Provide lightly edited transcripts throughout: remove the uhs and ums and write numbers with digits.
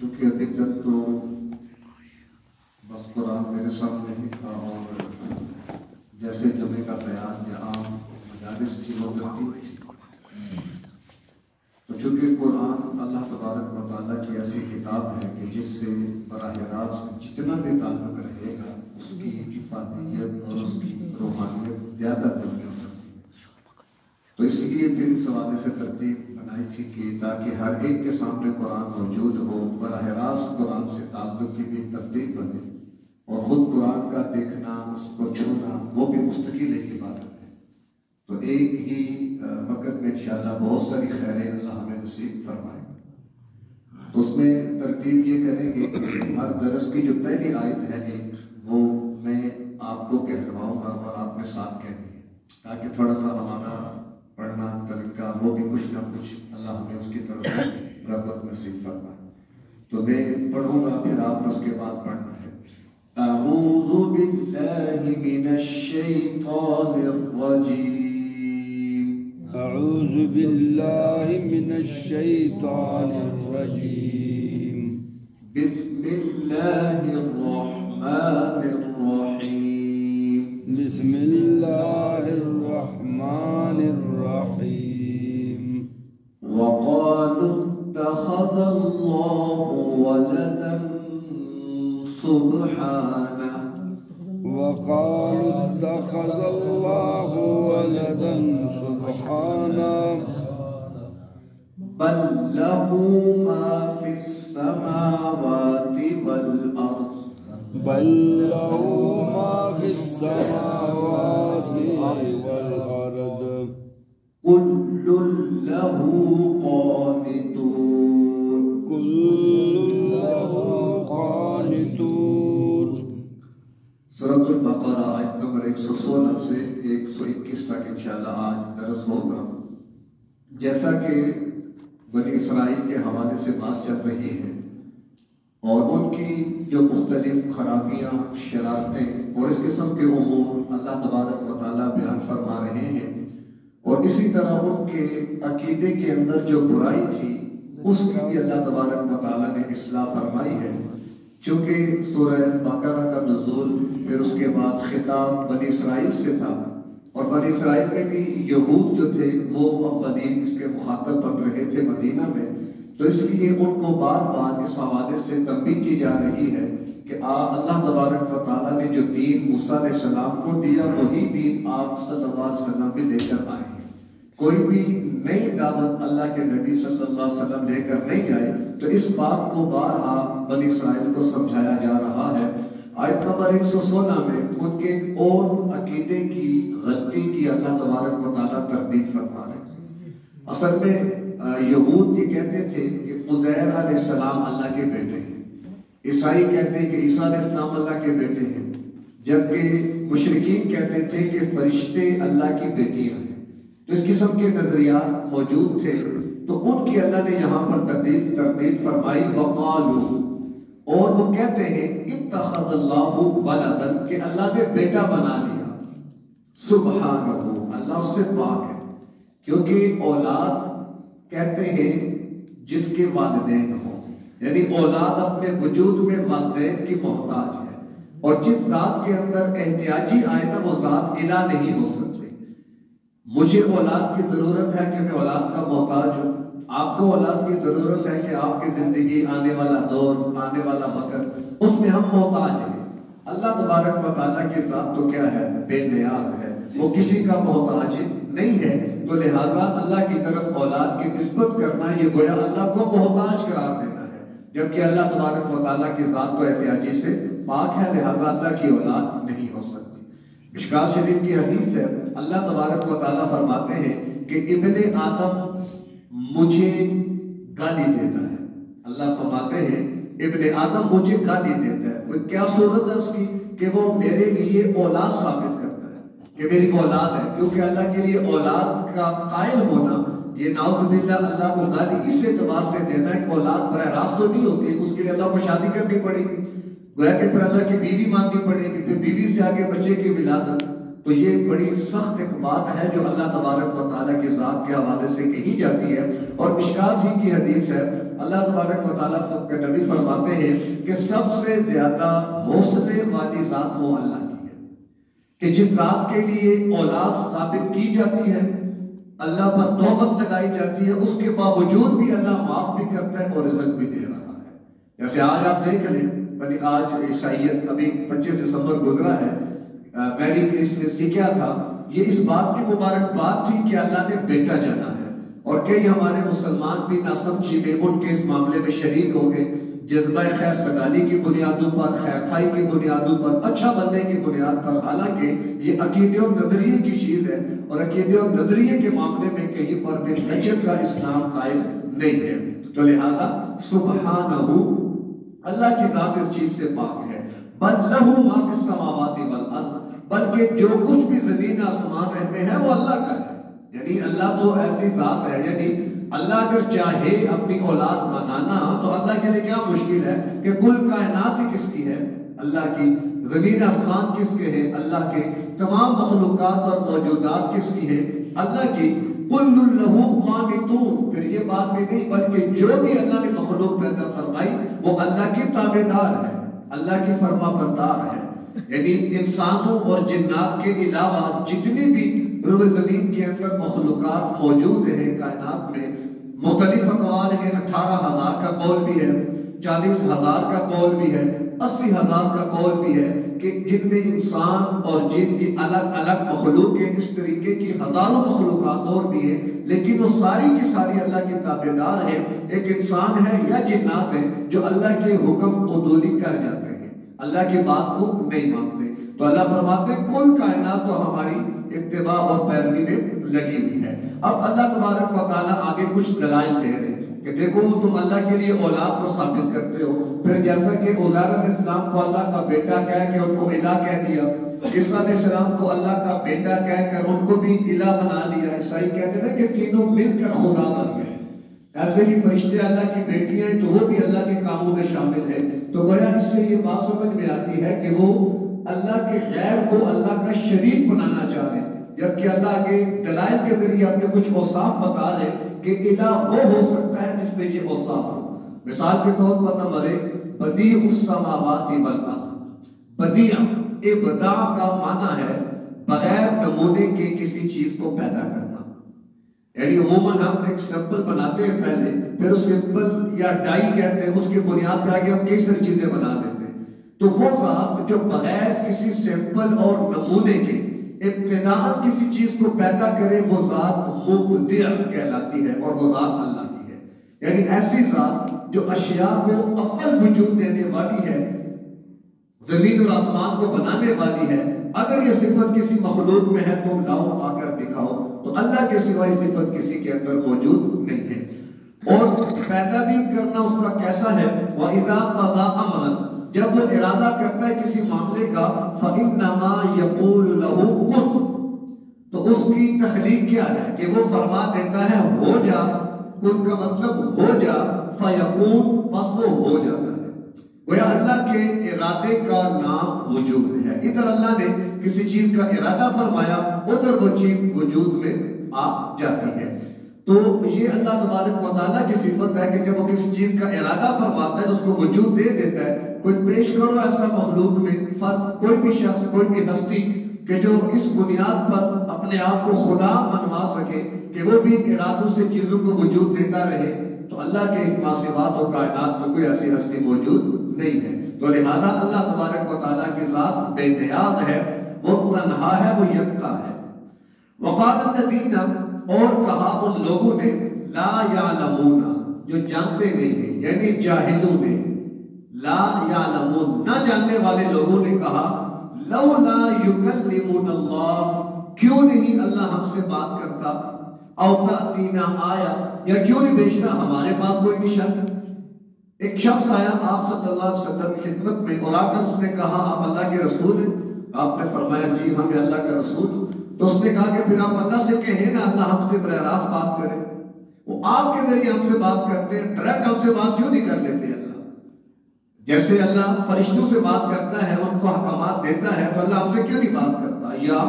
چونکہ ابھی تک تو بس قرآن میرے سامنے ہی تھا اور جیسے جمعے کا بیان یا عام مجالس تھی وہ ترتیب تھی، تو چونکہ قرآن اللہ تبارک و تعالیٰ کی ایسی کتاب ہے کہ جس سے براہ راست جتنا بھی تعلق رہے گا اس کی افادیت اور اس کی روحانیت زیادہ درجہ ہوتی ہے، تو اس لیے پھر اس حوالے سے ترتیب بنائی تھی کہ تاکہ ہر ایک کے سامنے قرآن موجود ہو، براہ راست قرآن سے تعلق کی بھی ترتیب بنے اور خود قرآن کا دیکھنا، اس کو چھونا وہ بھی مستقل ایک عبادت ہے۔ تو ایک ہی وقت میں انشاءاللہ بہت ساری خیریں اللہ ہمیں نصیب فرمائے گا۔ تو اس میں ترتیب یہ کریں گے کہ ہر درس کی جو پہلی آیت ہے ایک وہ میں آپ کو کہلواؤں گا اور آپ نے ساتھ کہنی ہے، تاکہ تھوڑا سا ہمارا پڑھنا طریقہ وہ بھی کچھ نہ کچھ اللہ ہمیں اس کی طرف رغبت نصیب فرمائے۔ تو میں پڑھوں گا پھر آپ نے اس کے بعد پڑھنا ہے۔ اعوذ باللہ من الشیطان الرجیم، اعوذ باللہ من الشیطان الرجیم، بسم اللہ الرحمن الرحیم، بسم اللہ الرحمن الرحیم۔ وقالوا اتخذ اللہ ولدا سبحانہ، وقالوا اتخذ اللہ ولدا سبحانہ، بل له ما في السماوات والأرض، بل له ما في السماوات والأرض، كل له قانتون، كل له قانتون۔ سورۃ البقرہ آیت نمبر 116 سے 121 تک انشاءاللہ آج درس ہوگا۔ جیسا کہ بنی اسرائیل کے حوالے سے بات چل رہی ہے اور ان کی جو مختلف خرابیاں، شرارتیں اور اس قسم کے امور اللہ تبارک و تعالیٰ بیان فرما رہے ہیں، اور اسی طرح ان کے عقیدے کے اندر جو برائی تھی اس کی بھی اللہ تبارک و تعالیٰ نے اصلاح فرمائی ہے۔ چونکہ سورہ بقرہ کا نزول پھر اس کے بعد خطاب بنی اسرائیل سے تھا، اور بنی اسرائیل میں بھی یہود جو تھے وہ اولین اس کے مخاطب بن رہے تھے مدینہ میں، تو اس لیے ان کو بار بار اس حوالے سے تنبیہ کی جا رہی ہے کہ اللہ تبارک و تعالیٰ نے جو دین موسیٰ علیہ السلام کو دیا وہی دین آپ صلی اللہ علیہ وسلم بھی لے کر آئے ہیں۔ کوئی بھی نئی دعوت اللہ کے نبی صلی اللہ علیہ وسلم لے کر نہیں آئے، تو اس بات کو بارہا بنی اسرائیل کو سمجھایا جا رہا ہے۔ آیت نمبر 116 میں ان کے اور عقیدے کی غلطی کی اللہ تبارک و تعالیٰ تردید فرما رہے ہیں۔ اصل میں یہود یہ کہتے تھے کہ عزیر علیہ السلام اللہ کے بیٹے ہیں، عیسائی کہتے ہیں کہ عیسیٰ علیہ السلام اللہ کے بیٹے ہیں، جبکہ مشرکین کہتے تھے کہ فرشتے اللہ کی بیٹیاں ہیں۔ تو اس قسم کے نظریات موجود تھے، تو ان کی اللہ نے یہاں پر تردید فرمائی۔ وقالوا، اور وہ کہتے ہیں اتخذ اللہ ولدا، کہ اللہ نے بیٹا بنا لیا، سبحانہ، اللہ اس سے پاک ہے، کیونکہ اولاد کہتے ہیں جس کے والدین ہوں، یعنی اولاد اپنے وجود میں والدین کی محتاج ہے، اور جس ذات کے اندر احتیاجی آئے نا وہ ذات الہ نہیں ہو سکتے۔ مجھے اولاد کی ضرورت ہے کہ میں اولاد کا محتاج ہوں، آپ کو اولاد کی ضرورت ہے کہ آپ کی زندگی، آنے والا دور، آنے والا وقت، اس میں ہم محتاج ہیں۔ اللہ تبارک و تعالیٰ کی ذات تو کیا ہے؟ بے نیاز ہے، وہ کسی کا محتاج نہیں ہے، تو لہٰذا اللہ کی طرف اولاد کی نسبت کرنا یہ گویا اللہ کو محتاج قرار دینا ہے، جبکہ اللہ تبارک و تعالیٰ کی ذات تو احتیاجی سے پاک ہے، لہٰذا اللہ کی اولاد نہیں ہو سکتی۔ مشکوٰۃ شریف کی حدیث ہے، اللہ تبارک و تعالیٰ فرماتے ہیں کہ ابن آدم مجھے گالی دیتا ہے۔ اللہ فرماتے ہیں ابن آدم مجھے گالی دیتا ہے۔ وہ کیا صورت ہے اس کی؟ کہ وہ میرے لیے اولاد ثابت کرتا ہے کہ میری اولاد ہے، کیونکہ اللہ کے لیے اولاد کا قائل ہونا یہ نعوذ باللہ اللہ کو گالی اس اعتبار سے دینا ہے کہ اولاد براہ راست تو نہیں ہوتی، اس کے لیے اللہ کو شادی کرنی پڑے گی، گویا کہ پھر اللہ کی بیوی مانگنی پڑے گی، پھر بیوی سے آگے بچے کی ولادت، تو یہ بڑی سخت ایک بات ہے جو اللہ تبارک و تعالیٰ کی ذات کے حوالے سے کہی جاتی ہے، اور مشکات ہی کی حدیث ہے، اللہ تبارک و تعالیٰ کے نبی فرماتے ہیں کہ سب سے زیادہ حوصلے والی ذات وہ اللہ کی ہے، کہ جس ذات کے لیے اولاد ثابت کی جاتی ہے، اللہ پر توبت لگائی جاتی ہے، اس کے باوجود بھی اللہ معاف بھی کرتا ہے اور رزق بھی دے رہا ہے۔ جیسے آج آپ دیکھ لیں، بلکہ آج عیسائیت ابھی 25 دسمبر گزرا ہے، میری کرسمس کیا تھا، یہ اس بات کی مبارکباد تھی کہ اللہ نے بیٹا جانا ہے، اور کئی ہمارے مسلمان بھی نہ سمجھی میں ان کے اس معاملے میں شریک ہو گئے، جذبہ خیر سگالی کی بنیادوں پر، خیر خائی کی بنیادوں پر، اچھا بننے کی بنیاد پر، حالانکہ یہ عقیدے اور نظریے کی چیز ہے، اور عقیدے اور نظریے کے معاملے میں کہیں پر بھی نجت کا اسلام قائل نہیں ہے۔ تو لہذا سبحانہ اللہ کی ذات اس چیز سے پاک ہے، بل لہ ما فی السماوات والارض، بلکہ جو کچھ بھی زمین آسمان میں ہے وہ اللہ کا ہے، یعنی اللہ تو ایسی ذات ہے، یعنی اللہ اگر چاہے اپنی اولاد بنانا تو اللہ کے لیے کیا مشکل ہے کہ کل کائنات ہی کس کی ہے؟ اللہ کی، زمین آسمان کس کے ہیں؟ اللہ کے، تمام مخلوقات اور موجودات کس کی ہیں؟ اللہ کی۔ کل لہ قانتون، پھر یہ بات بھی نہیں بلکہ جو بھی اللہ نے مخلوق پیدا فرمائی وہ اللہ کی تابعدار ہے، اللہ کی فرما بردار ہے، یعنی انسانوں اور جنات کے علاوہ جتنی بھی روئے زمین کے اندر مخلوقات موجود ہیں کائنات میں، مختلف اقوال ہیں، 18,000 کا قول بھی ہے، 40,000 کا قول بھی ہے، 80,000 کا قول بھی ہے، کہ جن میں انسان اور جن کی الگ الگ مخلوق ہیں، اس طریقے کی ہزاروں مخلوقات اور بھی ہیں، لیکن وہ ساری کی ساری اللہ کے تابعدار ہیں۔ ایک انسان ہے یا جنات ہیں جو اللہ کے حکم عدولی کر جاتے ہیں، اللہ کی بات کو نہیں مانتے، تو اللہ فرماتے ہیں کل کائنات تو ہماری اتباع اور پیروی میں لگی ہوئی ہے۔ اب اللہ تبارک و تعالیٰ آگے کچھ دلائل دے رہے ہیں کہ دیکھو تم اللہ کے لیے اولاد کو ثابت کرتے ہو، پھر جیسا کہ عزیر علیہ السلام کو اللہ کا بیٹا کہہ کے ان کو الہ کہہ دیا، عیسیٰ علیہ السلام کو اللہ کا بیٹا کہہ کر ان کو بھی الہ بنا لیا، عیسائی کہتے ہیں کہ تینوں مل کر خدا بن گئے، ایسے ہی فرشتے اللہ کی بیٹیاں ہیں تو وہ بھی اللہ کے کاموں میں شامل ہیں۔ تو گویا اس سے یہ بات سمجھ میں آتی ہے کہ وہ اللہ کے غیر کو اللہ کا شریک بنانا چاہ رہے ہیں، جبکہ اللہ کے دلائل کے ذریعے اپنے کچھ اوصاف بتا رہے ہیں کہ الہ وہ ہو سکتا ہے جس میں یہ اوصاف ہو۔ مثال کے طور پر نمبر 1 بدیع السماوات والارض، بدیع ابداع کا معنی ہے بغیر نمونے کے کسی چیز کو پیدا کرنا، یعنی عموماً ہم ایک سمپل بناتے ہیں پہلے، پھر اس سمپل یا ڈائی کہتے ہیں، اس کی بنیاد پہ آگے ہم کئی ساری چیزیں بنا دیتے ہیں، تو وہ ذات جو بغیر کسی سمپل اور نمونے کے ابتداء کسی چیز کو پیدا کرے وہ ذات مبدع کہلاتی ہے، اور وہ ذات اللہ کی ہے، یعنی ایسی ذات جو اشیاء کو اول وجود دینے والی ہے، زمین اور آسمان کو بنانے والی ہے۔ اگر یہ صفت کسی مخلوق میں ہے تو لاؤ آ کر دکھاؤ، تو اللہ کے سوائے صفت کسی کے اندر موجود نہیں ہے۔ اور پیدا بھی کرنا اس کا کیسا ہے؟ وَإِذَا قَضَىٰ أَمْرًا، جب وہ ارادہ کرتا ہے کسی معاملے کا، فَإِنَّمَا يَقُولُ لَهُ كُن، تو اس کی تخلیق کیا ہے کہ وہ فرما دیتا ہے ہو جا، کن کا مطلب ہو جا، فَيَقُون، پس وہ ہو جاتا ہے۔ گویا اللہ کے ارادے کا نام وجود ہے، ادھر اللہ نے کسی چیز کا ارادہ فرمایا، ادھر وہ چیز وجود میں آ جاتی ہے۔ تو یہ اللہ تبارک و تعالیٰ کی صفت ہے کہ جب وہ کسی چیز کا ارادہ فرماتا ہے تو اس کو وجود دے دیتا ہے۔ کوئی پیش کرو ایسا مخلوق میں فرد، کوئی بھی شخص، کوئی بھی ہستی کہ جو اس بنیاد پر اپنے آپ کو خدا منوا سکے کہ وہ بھی ارادوں سے چیزوں کو وجود دیتا رہے، تو اللہ کے ماسوات و کائنات میں کوئی ایسی ہستی موجود نہیں ہے۔ تو لہذا اللہ تبارک و تعالیٰ کی ذات بے نیاز ہے، وہ تنہا ہے، وہ یکتا ہے۔ وقال الذین، اور کہا ان لوگوں نے، لا یعلمون، جو جانتے نہیں ہیں، یعنی جاہلوں نے، لا یعلمون، نہ جاننے والے لوگوں نے کہا، لولا یکلمنا اللہ، کیوں نہیں اللہ ہم سے بات کرتا، او تأتینا آیا، یا کیوں نہیں بیچنا ہمارے پاس کوئی نشان۔ ایک شخص آیا آپ صلی اللہ علیہ وسلم کی خدمت میں اور آ کر اس نے کہا آپ اللہ کے رسول ہیں؟ آپ نے فرمایا جی ہم اللہ کا رسول۔ تو اس نے کہا کہ پھر آپ اللہ سے کہیں نا اللہ ہم سے براہ راست بات کرے، وہ آپ کے ذریعے ہم سے بات کرتے ہیں، ڈائریکٹ ہم سے بات کیوں نہیں کر لیتے اللہ؟ جیسے اللہ فرشتوں سے بات کرتا ہے، ان کو احکامات دیتا ہے، تو اللہ ہم سے کیوں نہیں بات کرتا؟ یا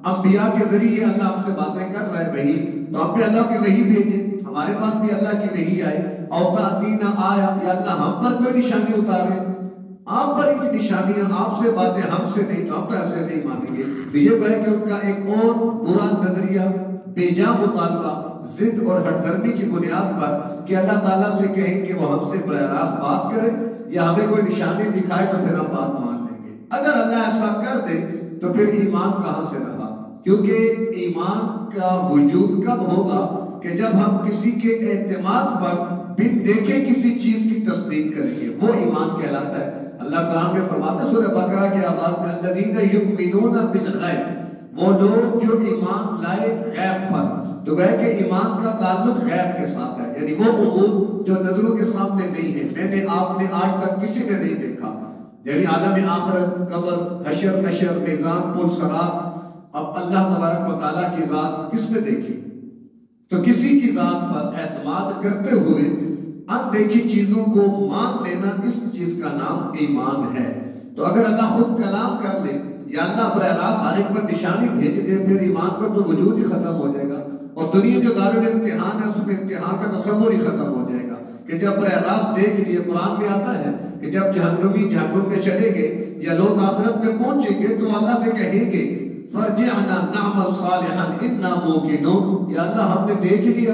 انبیاء کے ذریعے اللہ ہم سے باتیں کر رہا ہے وحی، تو ہم پہ اللہ کی وحی بھیجے، ہمارے پاس بھی اللہ کی وحی آئے. اوقاتینا آیا، یا اللہ ہم پر کوئی نشانی اتارے، آپ پر ایک نشانیاں، آپ سے باتیں، ہم سے نہیں، تو ہم تو ایسے نہیں مانیں گے. تو یہ گویا کہ ان کا ایک اور برا نظریہ، بے جا مطالبہ، ضد اور ہٹ درمی کی بنیاد پر کہ اللہ تعالیٰ سے کہیں کہ وہ ہم سے براہ راست بات کرے یا ہمیں کوئی نشانی دکھائے تو پھر ہم بات مان لیں گے. اگر اللہ ایسا کر دے تو پھر ایمان کہاں سے رہا؟ کیونکہ ایمان کا وجود کب ہوگا کہ جب ہم کسی کے اعتماد پر بن دیکھے کسی چیز کی تصدیق کریں گے، وہ ایمان کہلاتا ہے. اللہ کلام میں فرماتا ہے سورہ بقرہ کے آغاز میں الذین یؤمنون بالغیب، وہ لوگ جو ایمان لائے غیب پر. تو گویا کہ ایمان کا تعلق غیب کے ساتھ ہے، یعنی وہ امور جو نظروں کے سامنے نہیں ہے، میں نے آپ نے آج تک کسی نے نہیں دیکھا، یعنی عالم آخرت، قبر، حشر نشر، میزان، پل صراط. اب اللہ تبارک و تعالیٰ کی ذات کس نے دیکھی؟ تو کسی کی ذات پر اعتماد کرتے ہوئے ان دیکھی چیزوں کو مان لینا، اس چیز کا نام ایمان ہے. تو اگر اللہ خود کلام کر لے یا اللہ براہ راست ہر ایک پر نشانی بھیج دے، پھر ایمان پر تو وجود ہی ختم ہو جائے گا، اور دنیا جو دارالامتحان ہے اس میں امتحان کا تصور ہی ختم ہو جائے گا. کہ جب براہ راست دیکھ لیے، قرآن میں آتا ہے کہ جب جہنمی جہنم میں چلیں گے یا لوگ آخرت میں پہنچیں گے تو اللہ سے کہیں گے فرجعنا نعمل صالحا انا موقنون، یا اللہ ہم نے دیکھ لیا،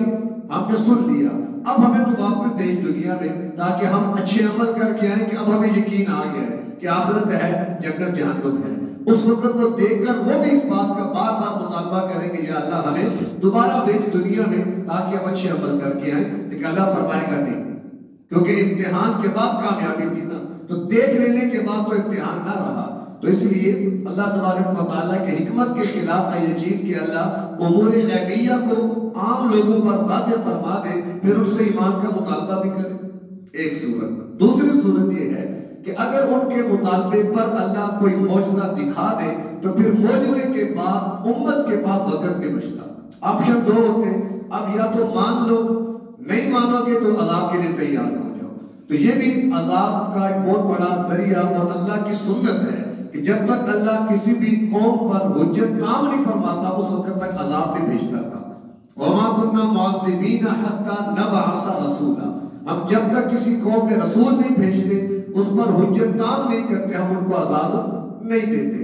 ہم نے سن لیا، اب ہمیں تو واپس بھیج دنیا میں تاکہ ہم اچھے عمل کر کے آئیں، کہ اب ہمیں یقین آ گیا ہے کہ آخرت ہے، جنت جہنم ہے. اس وقت وہ دیکھ کر وہ بھی اس بات کا بار بار مطالبہ کریں گے یا اللہ ہمیں دوبارہ بھیج دنیا میں تاکہ ہم اچھے عمل کر کے آئیں. لیکن اللہ فرمائے گا نہیں، کیونکہ امتحان کے بعد کامیابی تھی نا، تو دیکھ لینے کے بعد تو امتحان نہ رہا. تو اس لیے اللہ تبارک و تعالیٰ کی حکمت کے خلاف ہے یہ چیز کہ اللہ امور غیبیہ کو عام لوگوں پر واضح فرما دے، پھر اس سے ایمان کا مطالبہ بھی کرے. ایک صورت. دوسری صورت یہ ہے کہ اگر ان کے مطالبے پر اللہ کوئی معجزہ دکھا دے تو پھر معجزے کے بعد امت کے پاس وقت نہیں بچتا. آپشن دو ہوتے ہیں، اب یا تو مان لو، نہیں مانو گے تو عذاب کے لیے تیار ہو جاؤ. تو یہ بھی عذاب کا ایک بہت بڑا ذریعہ اور اللہ کی سنت ہے کہ جب تک اللہ کسی بھی قوم پر حجت کام نہیں فرماتا اس وقت تک عذاب بھی بھیجتا تھا. وَمَا كُنَّا مُعَذِّبِينَ حَتَّى نَبْعَثَ رَسُولًا، ہم جب تک کسی قوم میں رسول نہیں بھیجتے، اس پر حجت کام نہیں کرتے، ہم ان کو عذاب نہیں دیتے.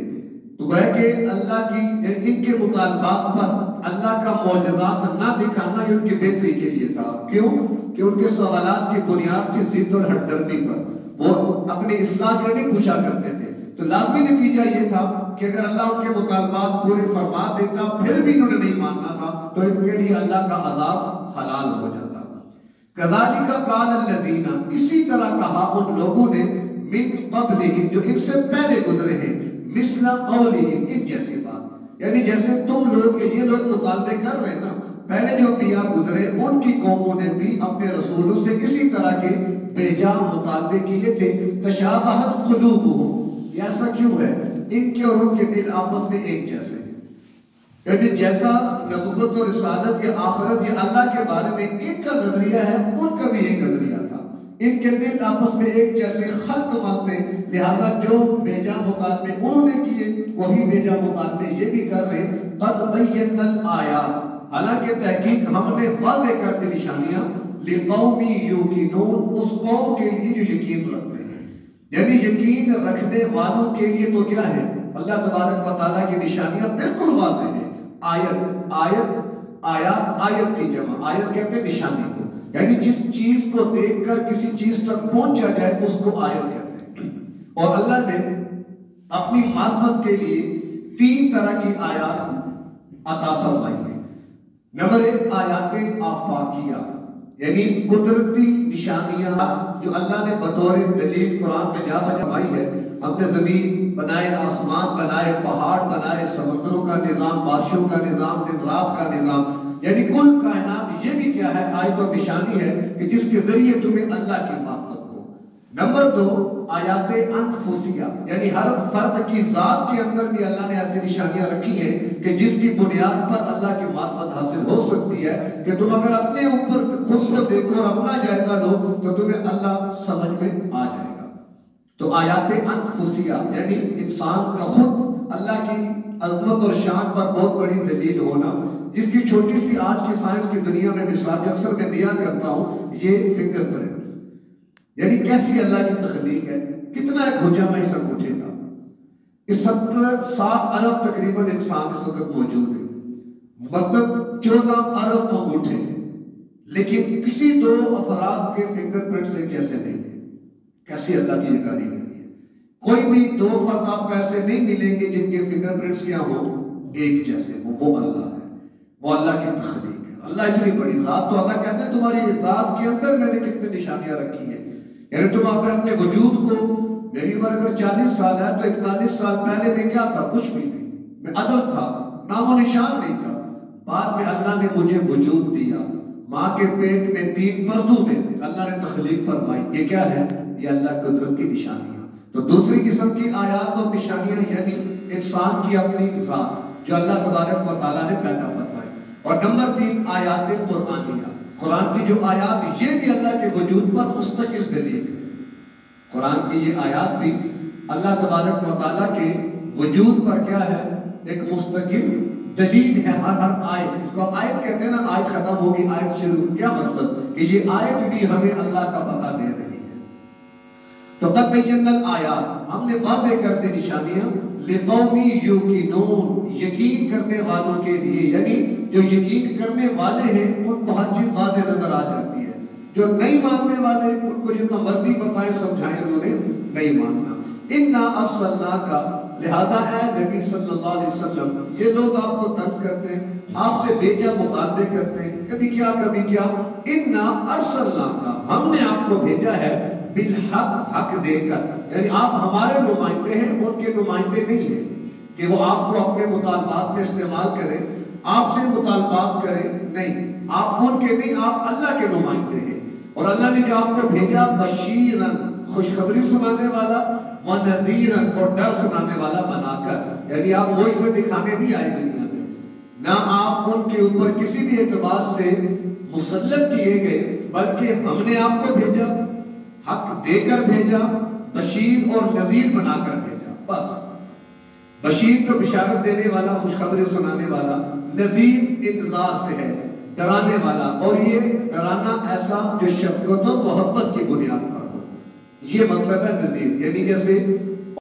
تو گویا کہ اللہ کی یعنی ان کے مطالبات پر اللہ کا معجزات نہ دکھانا یہ ان کی بہتری کے لیے تھا. کیوں؟ کہ ان کے سوالات کی بنیاد تھی ضد اور ہٹ درمی پر. وہ اپنی اصلاح کے نہیں پوچھا کرتے تھے. تو لازمی نتیجہ یہ تھا کہ اگر اللہ ان کے مطالبات پورے فرما دیتا پھر بھی انہوں نے نہیں ماننا تھا تو ان کے لیے اللہ کا عذاب حلال ہو جاتا. کذالک قال الذین، اسی طرح کہا ان لوگوں نے، من قبلہم، جو ان سے پہلے گزرے ہیں، مثل قولہم، ان جیسی بات، یعنی جیسے تم لوگ یہ لوگ مطالبے کر رہے ہیں نا، پہلے جو انبیاء گزرے ان کی قوموں نے بھی اپنے رسولوں سے اسی طرح کے بے جا مطالبے کیے تھے. تشابہت قلوبہم، یہ ایسا کیوں ہے؟ ان کے اور ان کے دل آپس میں ایک جیسے ہیں، یعنی جیسا نبوت اور رسالت یا آخرت یا اللہ کے بارے میں ان کا نظریہ ہے، ان کا بھی ایک نظریہ تھا. ان کے دل آپس میں ایک جیسے، خلق ملتے، لہذا جو بیجا مطالبے انہوں نے کیے وہی بیجا مطالبے یہ بھی کر رہے. قد بینا الآیات، حالانکہ تحقیق ہم نے واضح کر دی نشانیاں، لقوم یوقنون، اس قوم کے لیے جو یقین رکھتے ہیں. یعنی یقین رکھنے والوں کے لیے تو کیا ہے؟ اللہ تبارک و تعالیٰ کی نشانیاں بالکل واضح ہیں. آیت کی جمع، آیت کہتے ہیں نشانی کو، یعنی جس چیز کو دیکھ کر کسی چیز تک پہنچا جائے اس کو آیت کہتے ہیں. اور اللہ نے اپنی معرفت کے لیے 3 طرح کی آیات عطا فرمائی ہیں. نمبر 1 آیات آفاقیہ، یعنی قدرتی نشانیاں جو اللہ نے بطور دلیل قرآن میں جا بجا فرمائی ہے. ہم نے زمین بنائے، آسمان بنائے، پہاڑ بنائے، سمندروں کا نظام، بارشوں کا نظام، دن رات کا نظام، یعنی کل کائنات یہ بھی کیا ہے؟ آیت و نشانی ہے کہ جس کے ذریعے تمہیں اللہ کی معرفت ہو. نمبر 2 آیات انفسیہ، یعنی ہر فرد کی ذات کے اندر بھی اللہ نے ایسی نشانیاں رکھی ہیں کہ جس کی بنیاد پر اللہ کی معرفت حاصل ہو سکتی ہے کہ تم اگر اپنے اوپر خود کو دیکھو اور اپنا جائزہ لو تو تمہیں اللہ سمجھ میں آ جائے گا. تو آیات انفسیہ یعنی انسان کا خود اللہ کی عظمت اور شان پر بہت بڑی دلیل ہونا، جس کی چھوٹی سی آج کی سائنس کی دنیا میں مثال اکثر میں بیان کرتا ہوں، یہ فنگر پرنٹس، یعنی کیسی اللہ کی تخلیق ہے، کتنا ایک حجم ہے اس انگوٹھے کا۔ اس 7 ارب تقریباً انسان اس وقت موجود ہے، مطلب 14 ارب انگوٹھے، لیکن کسی 2 افراد کے فنگر پرنٹس ایک جیسے نہیں ہیں۔ کیسی اللہ کی یہ کاریگری ہے، کوئی بھی 2 فرد آپ کو ایسے نہیں ملیں گے جن کے فنگر پرنٹس کیا ہوں، ایک جیسے ہوں۔ وہ اللہ ہے، وہ اللہ کی تخلیق ہے۔ اللہ اتنی بڑی ذات، تو اللہ کہتے ہیں تمہاری ذات کے اندر میں نے کتنی نشانیاں رکھی ہیں، یعنی تم اگر اپنے وجود کو، میری عمر اگر 40 سال ہے تو 41 سال پہلے میں کیا تھا؟ کچھ بھی نہیں، میں عدم تھا، نام و نشان نہیں تھا۔ بعد میں اللہ نے مجھے وجود دیا، ماں کے پیٹ میں 3 پردوں میں اللہ نے تخلیق فرمائی۔ یہ کیا ہے؟ یہ اللہ قدرت کی نشانیاں۔ تو دوسری قسم کی آیات اور نشانیاں یعنی انسان کی اپنی ذات جو اللہ تبارک و تعالیٰ نے پیدا فرمائی۔ اور نمبر 3 آیات قرآنیہ، قرآن کی جو آیات، یہ بھی اللہ کے وجود پر مستقل دلیل ہے۔ قرآن کی یہ آیات بھی اللہ تبارک و تعالیٰ کے وجود پر کیا ہے؟ ایک مستقل دلیل ہے۔ ہر آیت، اس کو آیت کہتے ہیں نا، آیت ختم ہوگی آیت شروع، کیا مطلب کہ یہ آیت بھی ہمیں اللہ کا پتہ دے رہی ہے۔ تو قد بینا الآیات، ہم نے واضح کر دی نشانیاں، لقوم یوقنون، یقین کرنے والوں کے لیے، یعنی جو یقین کرنے والے ہیں ان کو ہر چیز واضح نظر آ جاتی ہے۔ جو نہیں ماننے والے ان کو جتنا مرضی بتائیں سمجھائیں انہوں نے نہیں ماننا۔ انا ارسلناک، لہذا اے نبی صلی اللہ علیہ وسلم، یہ لوگ آپ کو تنگ کرتے ہیں، آپ سے بے جا مطالبے کرتے ہیں، کبھی کیا کبھی کیا، انا ارسلناک، ہم نے آپ کو بھیجا ہے بالحق، حق دے کر، یعنی آپ ہمارے نمائندے ہیں، ان کے نمائندے نہیں ہیں کہ وہ آپ کو اپنے مطالبات میں استعمال کریں، آپ سے مطالبات کریں، نہیں، آپ ان کے نہیں، آپ اللہ کے نمائندے ہیں۔ اور اللہ نے جو آپ کو بھیجا بشیرن، خوشخبری سنانے والا، ونذیرن، اور ڈر سنانے والا بنا کر، یعنی آپ وہی سے دکھانے نہیں آئے دنیا میں، نہ آپ ان کے اوپر کسی بھی اعتبار سے مسلط کیے گئے، بلکہ ہم نے آپ کو بھیجا، حق دے کر بھیجا، بشیر اور نذیر بنا کر بھیجا، بس۔ بشیر کو بشارت دینے والا، خوشخبری سنانے والا، نذیر انذار سے ہے، ڈرانے والا، اور یہ ڈرانا ایسا جو شفقت و محبت کی بنیاد پر ہو، یہ مطلب ہے نذیر، یعنی جیسے